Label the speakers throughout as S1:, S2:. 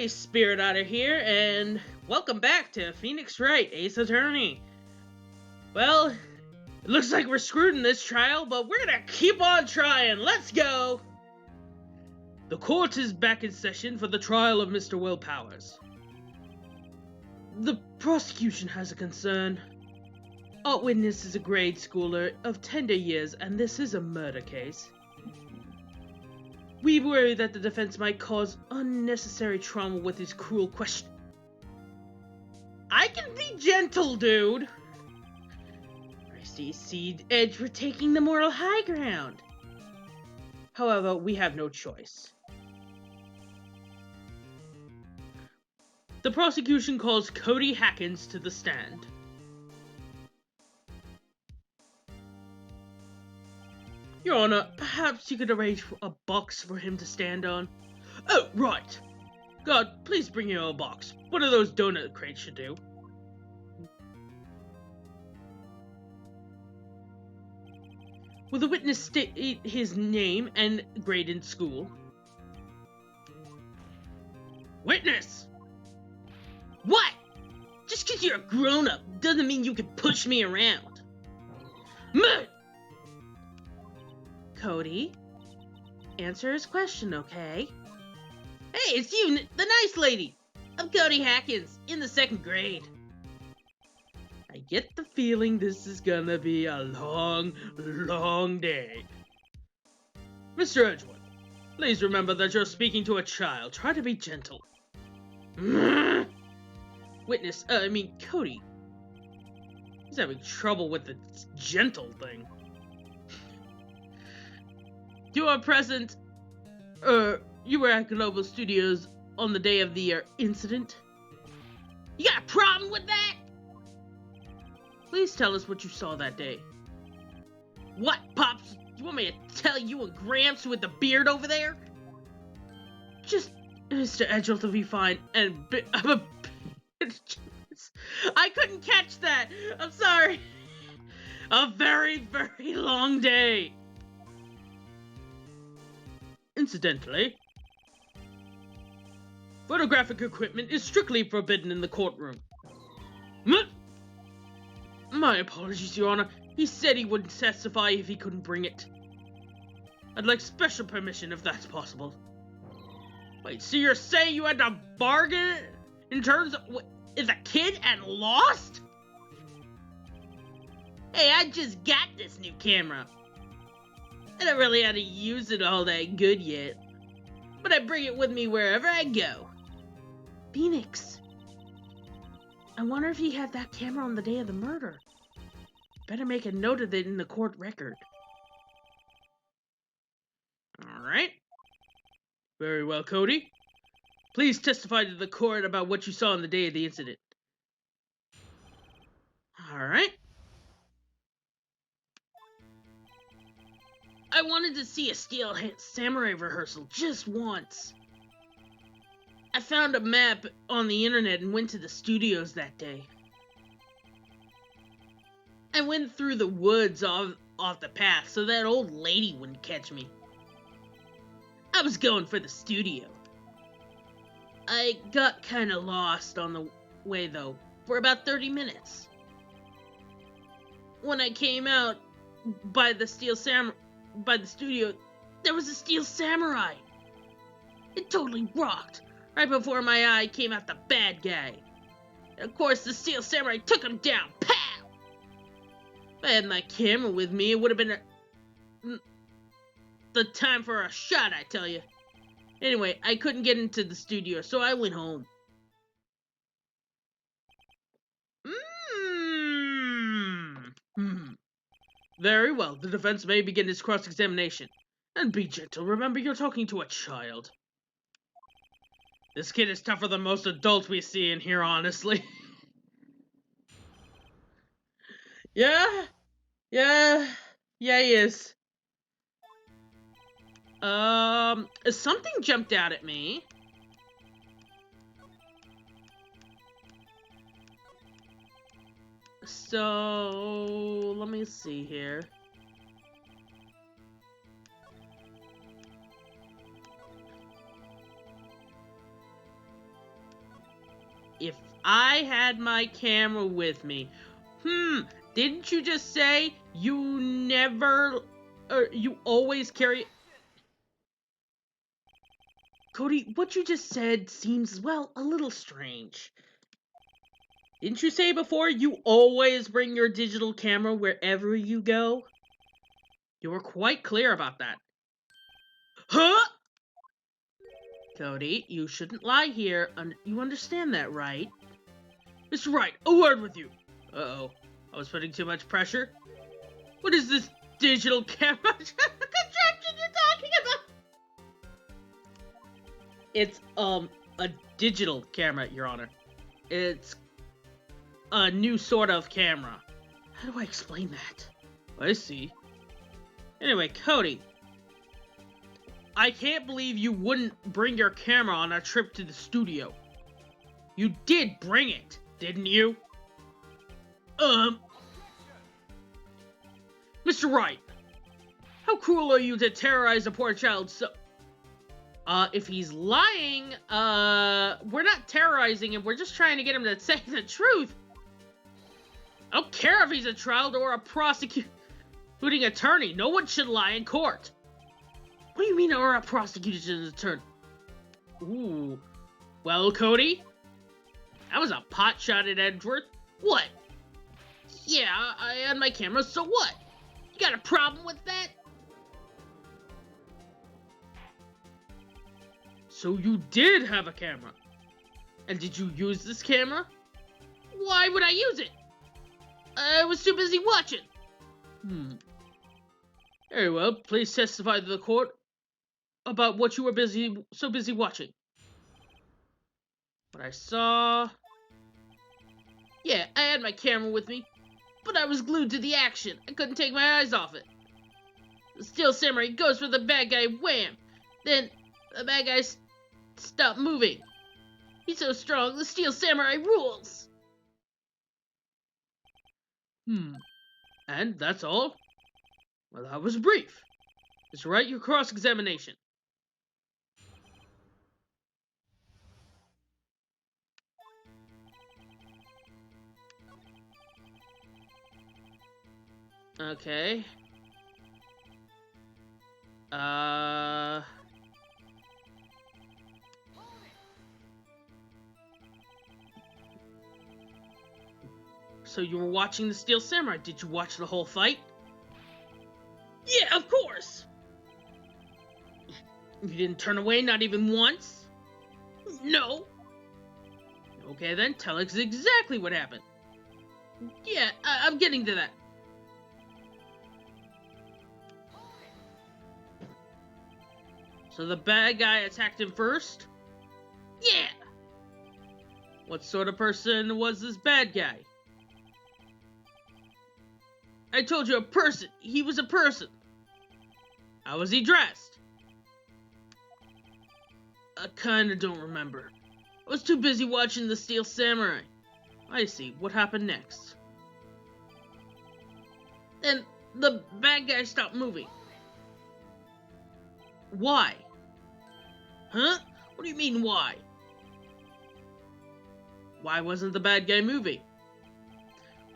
S1: everybody, Spirit Otter here, and welcome back to Phoenix Wright Ace Attorney. Well, it looks like we're screwed in this trial, but we're gonna keep on trying. Let's go! The court is back in session for the trial of Mr. Will Powers. The prosecution has a concern. Our witness is a grade schooler of tender years, and this is a murder case. We worry that the defense might cause unnecessary trauma with his cruel question. I can be gentle, dude! I see Edge for taking the moral high ground. However, we have no choice. The prosecution calls Cody Hackins to the stand. Your Honor, perhaps you could arrange for a box for him to stand on? Oh, right. God, please bring your own box. One of those donut crates should do. Will the witness state his name and grade in school? Witness! What? Just because you're a grown-up doesn't mean you can push me around. Cody, answer his question, okay? Hey, it's you, the nice lady. I'm Cody Hackins, in the 2nd grade. I get the feeling this is gonna be a long, long day. Mr. Edgewood, please remember that you're speaking to a child. Try to be gentle. Cody. He's having trouble with the gentle thing. You are present, you were at Global Studios on the day of the incident? You got a problem with that? Please tell us what you saw that day. What, Pops? You want me to tell you and Gramps with the beard over there? Just, Mr. Edgewood will be fine, and I couldn't catch that! I'm sorry! A very, very long day! Incidentally, photographic equipment is strictly forbidden in the courtroom. My apologies, Your Honor. He said he wouldn't testify if he couldn't bring it. I'd like special permission if that's possible. Wait, so you're saying you had to bargain in terms of is a kid and lost? Hey, I just got this new camera. I don't really know how to use it all that good yet, but I bring it with me wherever I go. Phoenix, I wonder if he had that camera on the day of the murder. Better make a note of it in the court record. Alright. Very well, Cody. Please testify to the court about what you saw on the day of the incident. Alright. I wanted to see a Steel Samurai rehearsal just once. I found a map on the internet and went to the studios that day. I went through the woods off the path so that old lady wouldn't catch me. I was going for the studio. I got kinda lost on the way though, for about 30 minutes. When I came out by the studio, there was a Steel Samurai. It totally rocked. Right before my eye came out the bad guy. And of course, the Steel Samurai took him down. Pow! If I had my camera with me, it would have been the time for a shot, I tell you. Anyway, I couldn't get into the studio, so I went home. Very well, the defense may begin its cross-examination. And be gentle, remember you're talking to a child. This kid is tougher than most adults we see in here, honestly. Yeah, he is. Something jumped out at me. So, let me see here. if I had my camera with me. Didn't you just say you never, or you always carry... Cody, what you just said seems, well, a little strange. Didn't you say before you always bring your digital camera wherever you go? You were quite clear about that. Huh? Cody, you shouldn't lie here. You understand that, right? Mr. Wright, a word with you. Uh-oh. I was putting too much pressure. What is this digital camera contraption you're talking about? It's, a digital camera, Your Honor. It's a new sort of camera. How do I explain that? I see. Anyway, Cody, I can't believe you wouldn't bring your camera on a trip to the studio. You did bring it, didn't you? Mr. Wright, how cruel are you to terrorize a poor child so... if he's lying, we're not terrorizing him, we're just trying to get him to say the truth. I don't care if he's a child or a prosecuting attorney. No one should lie in court. What do you mean, or a prosecution attorney? Ooh. Well, Cody? That was a pot shot at Edgeworth. What? Yeah, I had my camera, so what? You got a problem with that? So you did have a camera. And did you use this camera? Why would I use it? I was too busy watching. Very well, please testify to the court about what you were so busy watching. What I saw... Yeah, I had my camera with me, but I was glued to the action. I couldn't take my eyes off it. The Steel Samurai goes for the bad guy, wham! Then the bad guy stopped moving. He's so strong, the Steel Samurai rules! And that's all? Well, that was brief. Mr. Wright, your cross-examination. Okay. So you were watching the Steel Samurai. Did you watch the whole fight? Yeah, of course! You didn't turn away, not even once? No. Okay then, tell us exactly what happened. Yeah, I'm getting to that. So the bad guy attacked him first? Yeah! What sort of person was this bad guy? I told you, a person. He was a person. How was he dressed? I kinda don't remember. I was too busy watching the Steel Samurai. I see. What happened next? Then the bad guy stopped moving. Why? Huh? What do you mean, why? Why wasn't the bad guy moving?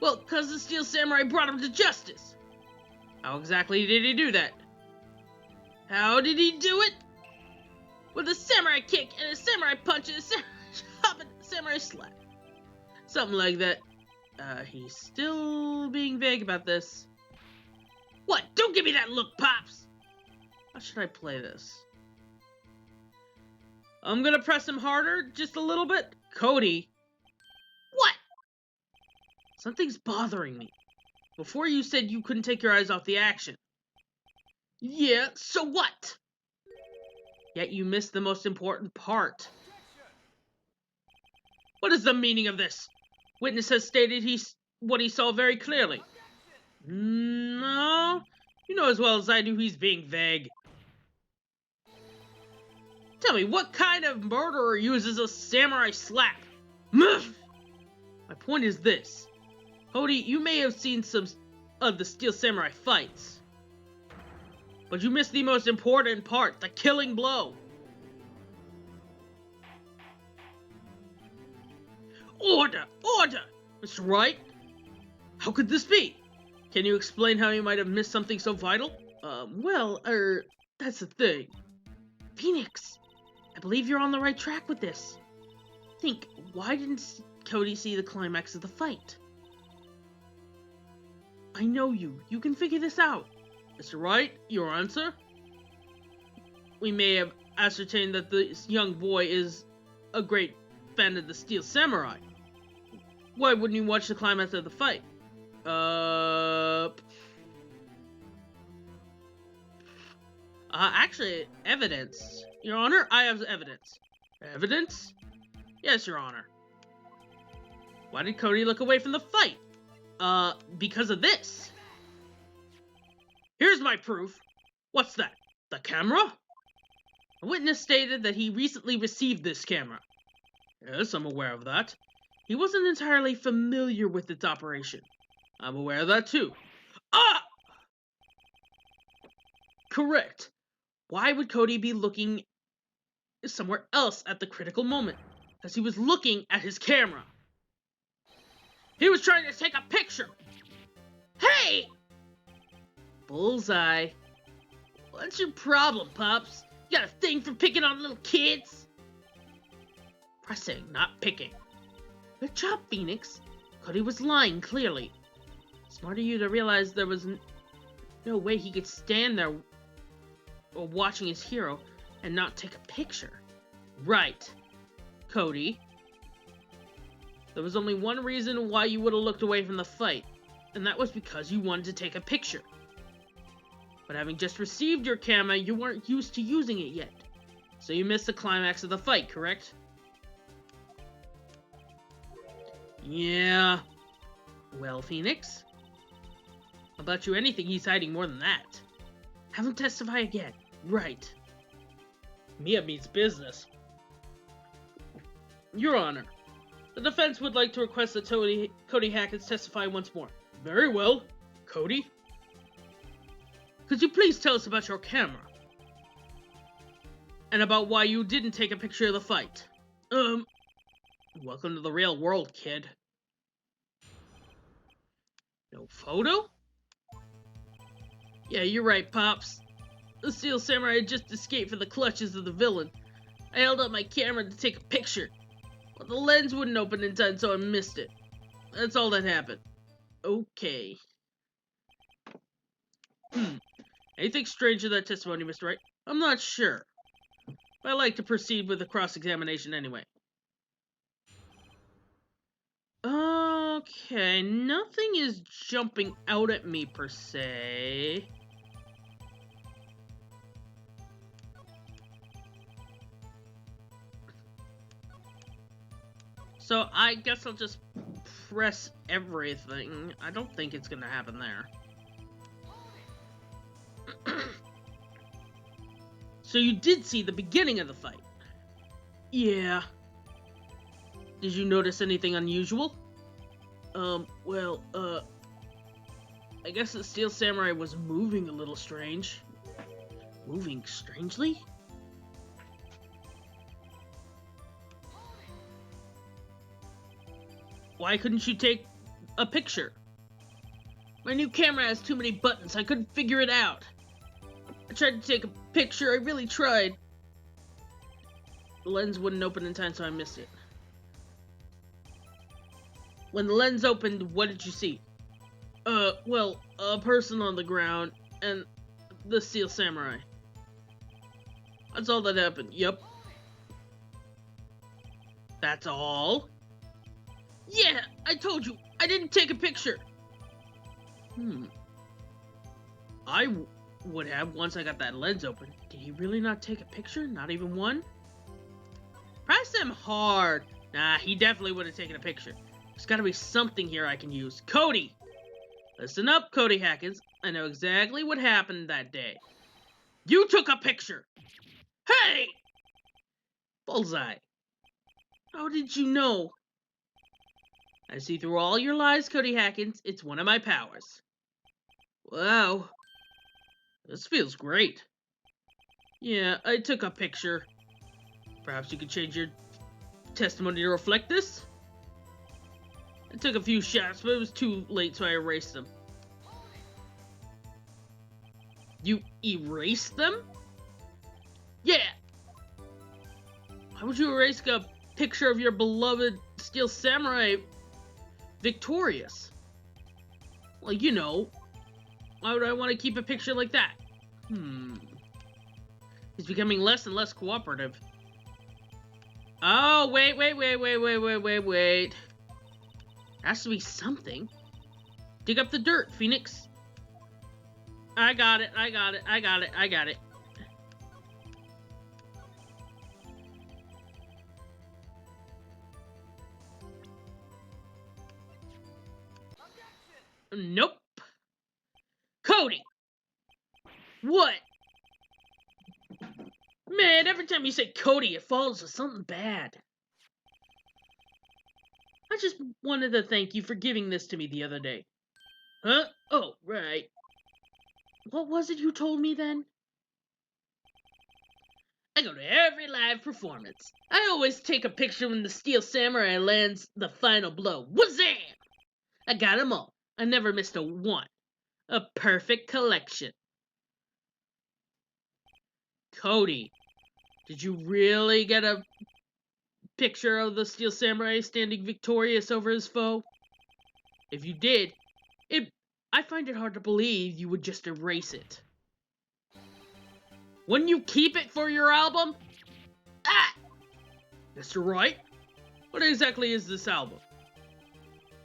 S1: Well, because the Steel Samurai brought him to justice. How exactly did he do that? How did he do it? With a samurai kick and a samurai punch and a samurai chop and a samurai slap. Something like that. He's still being vague about this. What? Don't give me that look, Pops! How should I play this? I'm gonna press him harder, just a little bit. Cody. What? Something's bothering me. Before you said you couldn't take your eyes off the action. Yeah, so what? Yet you missed the most important part. What is the meaning of this? Witness has stated what he saw very clearly. No, you know as well as I do he's being vague. Tell me, what kind of murderer uses a samurai slap? My point is this. Cody, you may have seen some of the Steel Samurai fights, but you missed the most important part, the killing blow. Order! Order! Mr. Wright? How could this be? Can you explain how you might have missed something so vital? That's the thing. Phoenix, I believe you're on the right track with this. Think, why didn't Cody see the climax of the fight? I know you. You can figure this out. Mr. Wright, your answer? We may have ascertained that this young boy is a great fan of the Steel Samurai. Why wouldn't you watch the climax of the fight? Actually, evidence. Your Honor, I have evidence. Evidence? Yes, Your Honor. Why did Cody look away from the fight? Because of this. Here's my proof. What's that? The camera? A witness stated that he recently received this camera. Yes, I'm aware of that. He wasn't entirely familiar with its operation. I'm aware of that too. Ah! Correct. Why would Cody be looking somewhere else at the critical moment? Because he was looking at his camera. He was trying to take a picture. Hey! Bullseye. What's your problem, Pops? You got a thing for picking on little kids? Pressing, not picking. Good job, Phoenix. Cody was lying, clearly. Smart of you to realize there was no way he could stand there watching his hero and not take a picture. Right, Cody. There was only one reason why you would have looked away from the fight, and that was because you wanted to take a picture. But having just received your camera, you weren't used to using it yet. So you missed the climax of the fight, correct? Yeah. Well, Phoenix, I'll bet you anything he's hiding more than that. Have him testify again. Right. Mia means business. Your Honor, the defense would like to request that Cody Hackett testify once more. Very well. Cody? Could you please tell us about your camera? And about why you didn't take a picture of the fight? Welcome to the real world, kid. No photo? Yeah, you're right, Pops. The Steel Samurai had just escaped from the clutches of the villain. I held up my camera to take a picture, but the lens wouldn't open in time, so I missed it. That's all that happened. Okay. Anything strange in that testimony, Mr. Wright? I'm not sure. But I like to proceed with the cross-examination anyway. Okay, nothing is jumping out at me per se. So I guess I'll just press everything. I don't think it's gonna happen there. So you did see the beginning of the fight? Yeah. Did you notice anything unusual? I guess the Steel Samurai was moving a little strange. Moving strangely? Why couldn't you take a picture? My new camera has too many buttons, I couldn't figure it out. I tried to take a picture, I really tried. The lens wouldn't open in time, so I missed it. When the lens opened, what did you see? A person on the ground, and the Steel Samurai. That's all that happened, yep. That's all? Yeah, I told you, I didn't take a picture. I would have once I got that lens open. Did he really not take a picture? Not even one? Press him hard. Nah, he definitely would have taken a picture. There's gotta be something here I can use. Cody! Listen up, Cody Hackett. I know exactly what happened that day. You took a picture! Hey! Bullseye. How did you know? I see through all your lies, Cody Hackett. It's one of my powers. Wow. This feels great. Yeah, I took a picture. Perhaps you could change your testimony to reflect this? I took a few shots, but it was too late, so I erased them. You erased them? Yeah! Why would you erase a picture of your beloved Steel Samurai victorious? Well, you know, why would I want to keep a picture like that? He's becoming less and less cooperative. Oh, wait. Has to be something. Dig up the dirt, Phoenix. I got it. Nope. Cody! What? Man, every time you say Cody, it follows with something bad. I just wanted to thank you for giving this to me the other day. Huh? Oh, right. What was it you told me then? I go to every live performance. I always take a picture when the Steel Samurai lands the final blow. Wazam! I got them all. I never missed a one. A perfect collection. Cody, did you really get a picture of the Steel Samurai standing victorious over his foe? If you did, I find it hard to believe you would just erase it. Wouldn't you keep it for your album? Ah! Mr. Wright, what exactly is this album?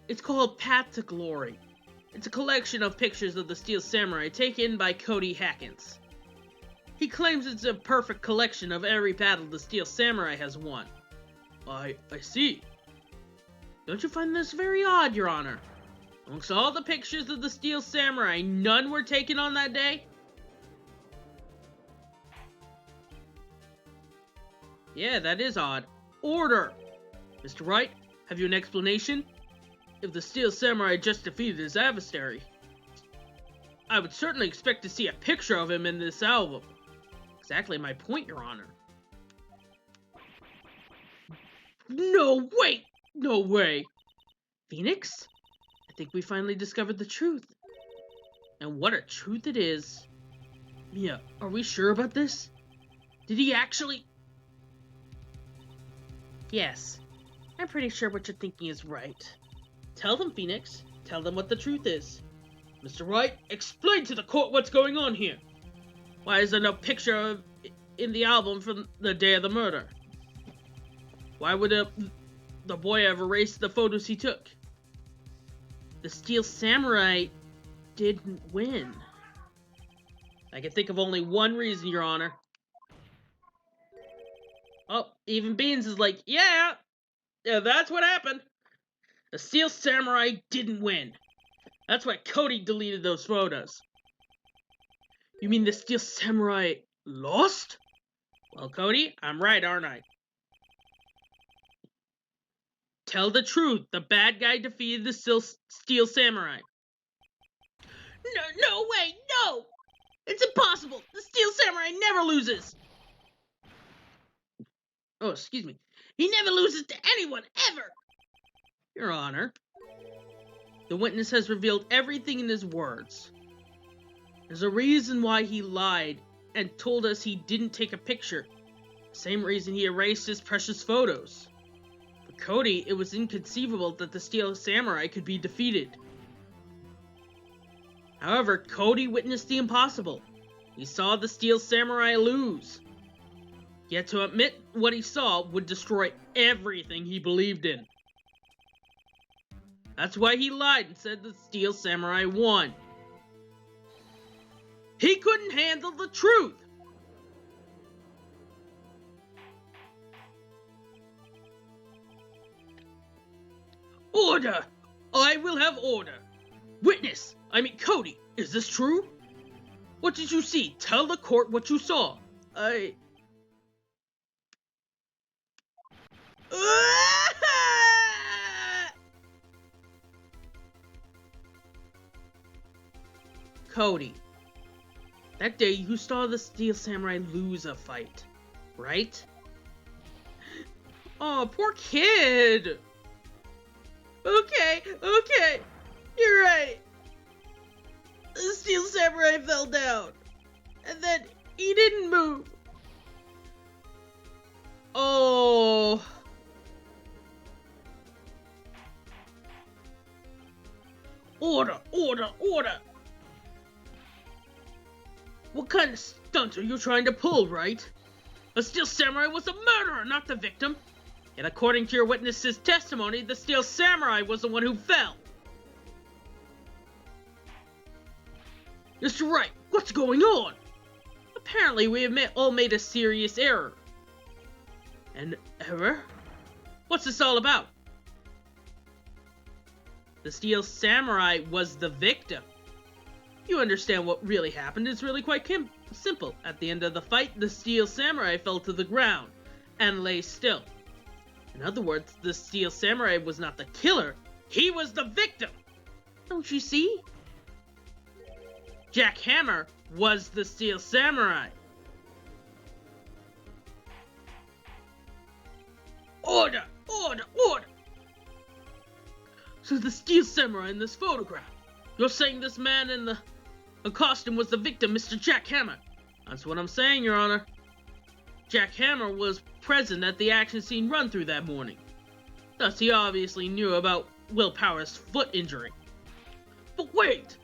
S1: It's called Path to Glory. It's a collection of pictures of the Steel Samurai taken by Cody Hackins. He claims it's a perfect collection of every battle the Steel Samurai has won. I see. Don't you find this very odd, Your Honor? Amongst all the pictures of the Steel Samurai, none were taken on that day? Yeah, that is odd. Order! Mr. Wright, have you an explanation? If the Steel Samurai just defeated his adversary, I would certainly expect to see a picture of him in this album. Exactly my point, Your Honor. No way! Phoenix? I think we finally discovered the truth. And what a truth it is. Mia, are we sure about this? Did he actually... Yes, I'm pretty sure what you're thinking is right. Tell them, Phoenix. Tell them what the truth is. Mr. Wright, explain to the court what's going on here. Why is there no picture in the album from the day of the murder? Why would the boy have erased the photos he took? The Steel Samurai didn't win. I can think of only one reason, Your Honor. Oh, even Beans is like, yeah, that's what happened. The Steel Samurai didn't win. That's why Cody deleted those photos. You mean the Steel Samurai lost? Well, Cody, I'm right, aren't I? Tell the truth. The bad guy defeated the Steel Samurai. No way, no! It's impossible! The Steel Samurai never loses! Oh, excuse me. He never loses to anyone, ever! Your Honor, the witness has revealed everything in his words. There's a reason why he lied and told us he didn't take a picture. Same reason he erased his precious photos. For Cody, it was inconceivable that the Steel Samurai could be defeated. However, Cody witnessed the impossible. He saw the Steel Samurai lose. Yet to admit what he saw would destroy everything he believed in. That's why he lied and said the Steel Samurai won. He couldn't handle the truth! Order! I will have order! Witness! I mean, Cody, is this true? What did you see? Tell the court what you saw. Cody, that day you saw the Steel Samurai lose a fight, right? Oh, poor kid! Okay, Okay. You're right. The steel samurai fell down. And then he didn't move. Oh. Order, order, order. What kind of stunt are you trying to pull, right? The steel samurai was the murderer, not the victim. Yet according to your witness's testimony, the steel samurai was the one who fell. Mr. Wright, what's going on? Apparently we have all made a serious error. An error? What's this all about? The steel samurai was the victim. You understand what really happened. It's really quite simple. At the end of the fight, the steel samurai fell to the ground and lay still. In other words, the steel samurai was not the killer. He was the victim. Don't you see? Jack Hammer was the steel samurai. Order! Order! Order! So the steel samurai in this photograph. You're saying this man in the costume was the victim, Mr. Jack Hammer? That's what I'm saying, Your Honor. Jack Hammer was present at the action scene run-through that morning. Thus, he obviously knew about Will Power's foot injury. But wait!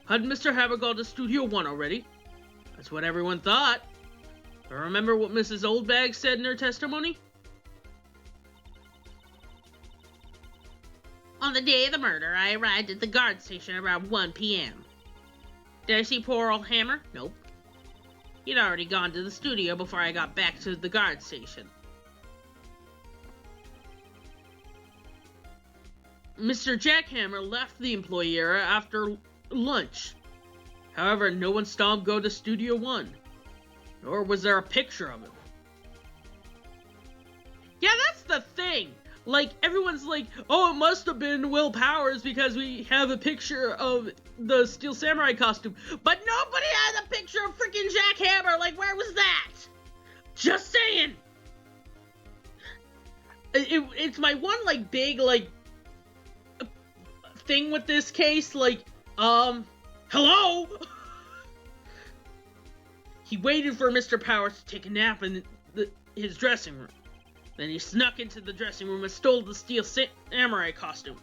S1: Hadn't Mr. Hammer gone to Studio 1 already? That's what everyone thought. But remember what Mrs. Oldbag said in her testimony? On the day of the murder, I arrived at the guard station around 1 p.m. Did I see poor old Hammer? Nope. He'd already gone to the studio before I got back to the guard station. Mr. Jack Hammer left the employer after lunch. However, no one saw him go to Studio 1. Nor was there a picture of him. Yeah, that's the thing! Like, everyone's like, oh, it must have been Will Powers because we have a picture of the Steel Samurai costume. But nobody has a picture of freaking Jack Hammer! Like, where was that? Just saying! It's my one, like, big, like, thing with this case. Like, hello? He waited for Mr. Powers to take a nap in his dressing room. Then he snuck into the dressing room and stole the Steel Samurai costume.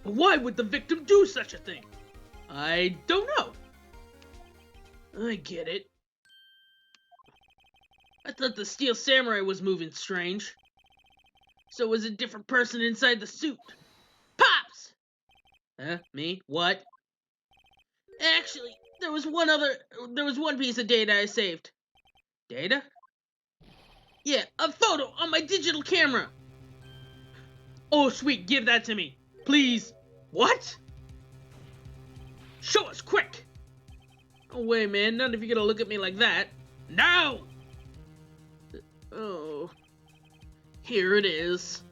S1: But why would the victim do such a thing? I don't know. I get it. I thought the Steel Samurai was moving strange. So was a different person inside the suit. Pops! Huh? Me? What? Actually, there was one piece of data I saved. Data? Yeah, a photo on my digital camera. Oh, sweet, give that to me. Please. What? Show us, quick! No way, man, none of you gonna look at me like that. No! Oh. Here it is.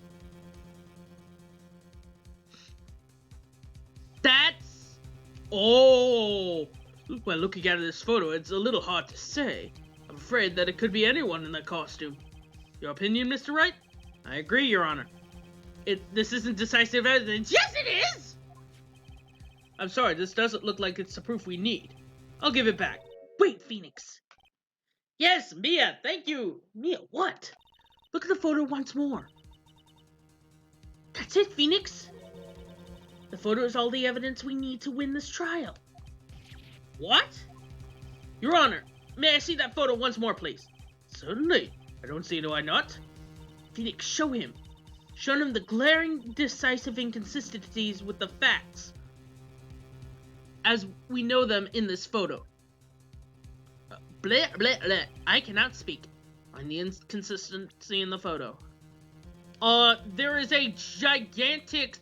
S1: That's... Oh! Well, looking at this photo, it's a little hard to say. I'm afraid that it could be anyone in that costume. Your opinion, Mr. Wright? I agree, Your Honor. This isn't decisive evidence. Yes, it is! I'm sorry, this doesn't look like it's the proof we need. I'll give it back. Wait, Phoenix. Yes, Mia, thank you. Mia, what? Look at the photo once more. That's it, Phoenix. The photo is all the evidence we need to win this trial. What? Your Honor, may I see that photo once more, please? Certainly. I don't see why not. Phoenix, show him. Show him the glaring, decisive inconsistencies with the facts, as we know them in this photo. Blah, blah, blah. I cannot speak. Find the inconsistency in the photo. There is a gigantic,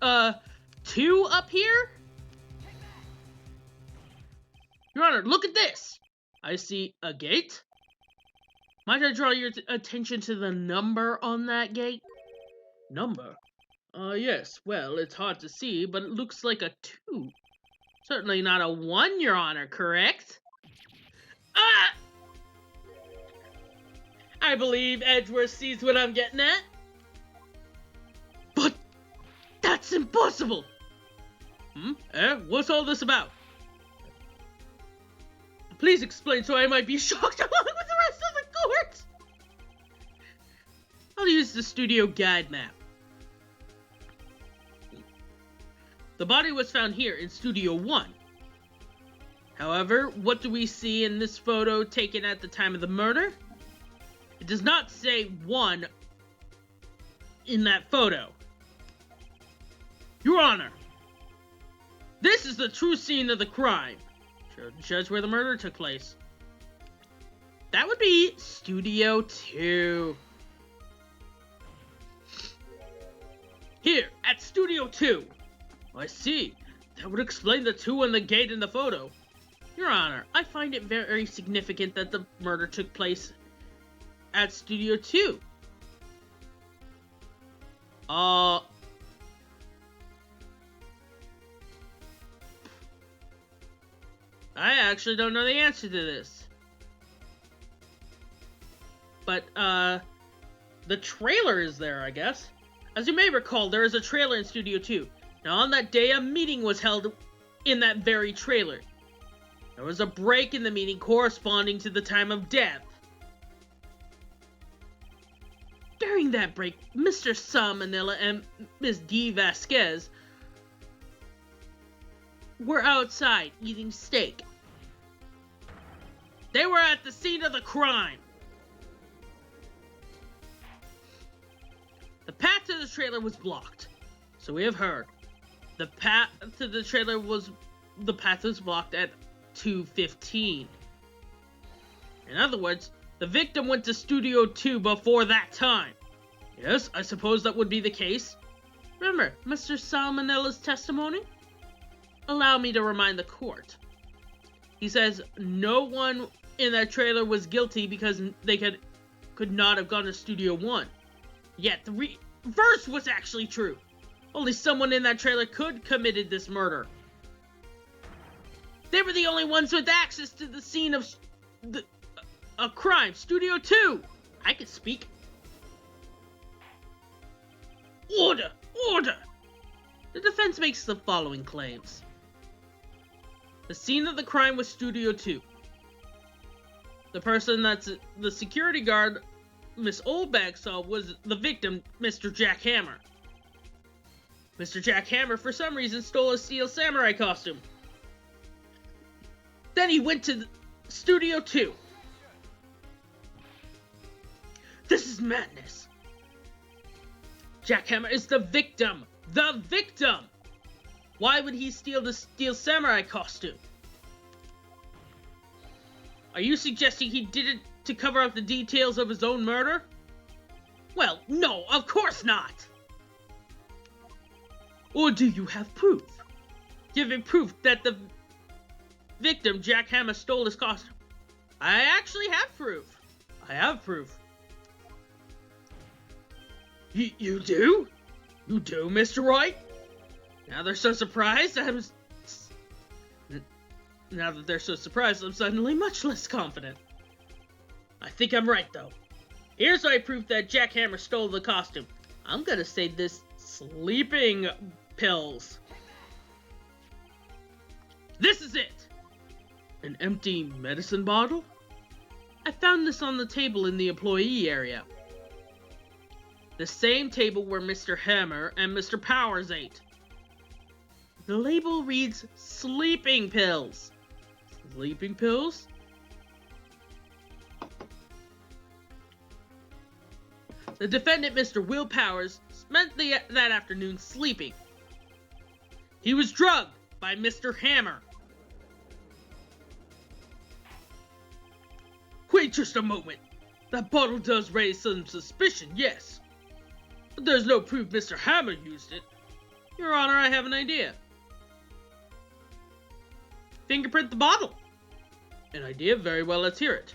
S1: 2 up here? Your Honor, look at this! I see a gate. Might I draw your attention to the number on that gate? Number? Yes. Well, it's hard to see, but it looks like a 2. Certainly not a 1, Your Honor, correct? Ah! I believe Edgeworth sees what I'm getting at. But that's impossible! What's all this about? Please explain so I might be shocked along with the rest of the court! I'll use the studio guide map. The body was found here in Studio 1. However, what do we see in this photo taken at the time of the murder? It does not say 1 in that photo. Your Honor, this is the true scene of the crime. Show the judge where the murder took place. That would be Studio 2. Here, at Studio 2. I see. That would explain the 2 on the gate in the photo. Your Honor, I find it very significant that the murder took place at Studio 2. I actually don't know the answer to this. But, the trailer is there, I guess. As you may recall, there is a trailer in Studio 2. Now, on that day, a meeting was held in that very trailer. There was a break in the meeting corresponding to the time of death. During that break, Mr. Salmonella and Ms. D. Vasquez were outside eating steak. They were at the scene of the crime. The path to the trailer was blocked, so we have heard. The path to the trailer was blocked at 2:15. In other words, the victim went to Studio 2 before that time. Yes, I suppose that would be the case. Remember Mr. Salmonella's testimony? Allow me to remind the court. He says no one in that trailer was guilty because they could not have gone to Studio 1. Yet the reverse was actually true. Only someone in that trailer could committed this murder. They were the only ones with access to the scene of a crime, Studio 2. I can speak. Order! Order! The defense makes the following claims. The scene of the crime was Studio 2. The person that's the security guard Miss Oldbag saw was the victim, Mr. Jack Hammer. Mr. Jack Hammer, for some reason, stole a steel samurai costume. Then he went to Studio 2. This is madness. Jack Hammer is the victim. The victim! Why would he steal the steel samurai costume? Are you suggesting he did it to cover up the details of his own murder? Well, no, of course not! Or do you have proof? Give me proof that the victim, Jack Hammer, stole his costume. I actually have proof. I have proof. You do? You do, Mr. Wright? Now they're so surprised, Now that they're so surprised, I'm suddenly much less confident. I think I'm right, though. Here's my proof that Jack Hammer stole the costume. I'm gonna say this sleeping pills. This is it! An empty medicine bottle? I found this on the table in the employee area. The same table where Mr. Hammer and Mr. Powers ate. The label reads sleeping pills. Sleeping pills? The defendant, Mr. Will Powers, spent that afternoon sleeping. He was drugged by Mr. Hammer. Wait just a moment. That bottle does raise some suspicion, yes. But there's no proof Mr. Hammer used it. Your Honor, I have an idea. Fingerprint the bottle. An idea? Very well, let's hear it.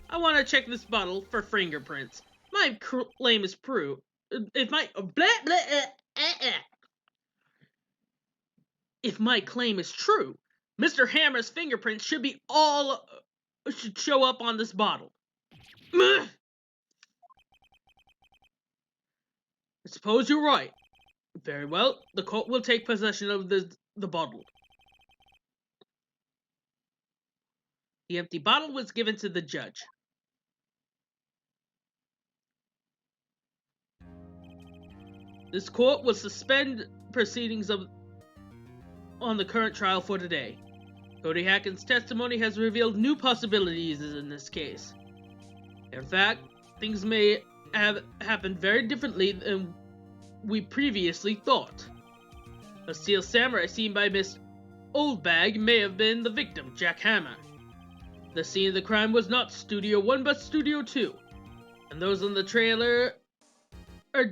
S1: I want to check this bottle for fingerprints. My claim is true. If my claim is true, Mr. Hammer's fingerprints should show up on this bottle. suppose you're right. Very well, the court will take possession of the bottle. The empty bottle was given to the judge. This court will suspend proceedings on the current trial for today. Cody Hacken's testimony has revealed new possibilities in this case. In fact, things may have happened very differently than we previously thought. A steel samurai seen by Miss Oldbag may have been the victim, Jack Hammer. The scene of the crime was not Studio 1 but Studio 2, and those in the trailer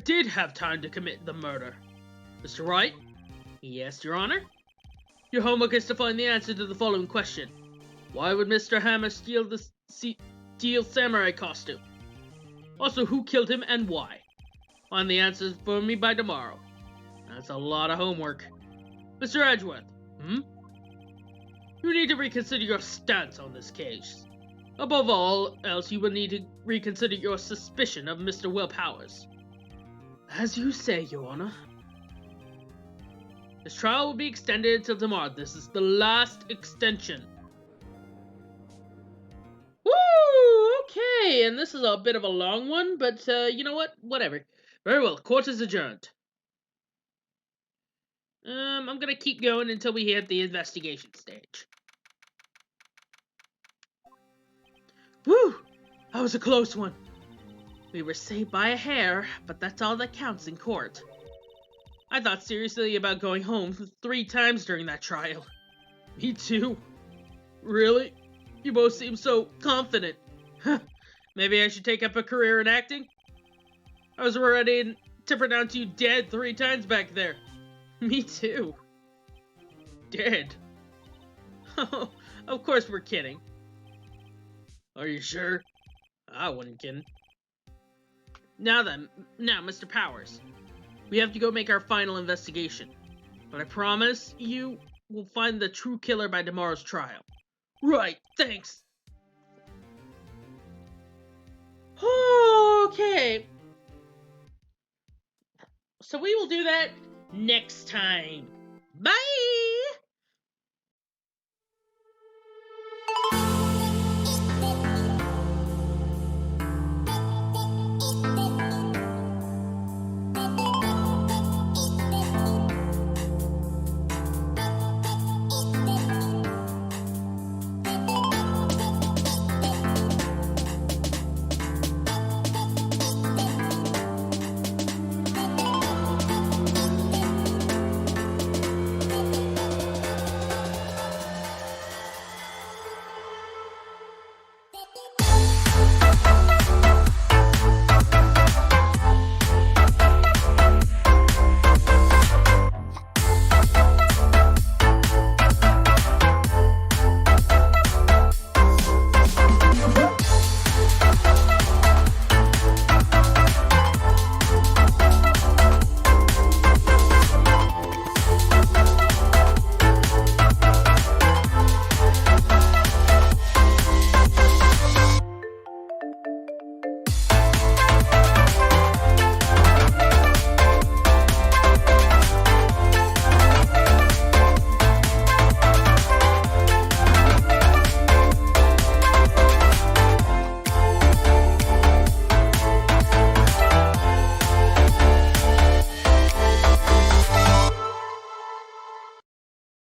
S1: did have time to commit the murder. Mr. Wright? Yes, Your Honor? Your homework is to find the answer to the following question. Why would Mr. Hammer steal the steel samurai costume? Also, who killed him and why? Find the answers for me by tomorrow. That's a lot of homework. Mr. Edgeworth, You need to reconsider your stance on this case. Above all else, you will need to reconsider your suspicion of Mr. Will Powers. As you say, Your Honor. This trial will be extended until tomorrow. This is the last extension. Woo! Okay, and this is a bit of a long one, but you know what? Whatever. Very well, court is adjourned. I'm gonna keep going until we hit the investigation stage. Woo! That was a close one. We were saved by a hair, but that's all that counts in court. I thought seriously about going home 3 times during that trial. Me too. Really? You both seem so confident. Maybe I should take up a career in acting? I was ready to pronounce you dead 3 times back there. Me too. Dead? Oh, of course we're kidding. Are you sure? I wasn't kidding. Now, Mr. Powers. We have to go make our final investigation. But I promise you, we'll find the true killer by tomorrow's trial. Right, thanks. Okay. So we will do that next time. Bye!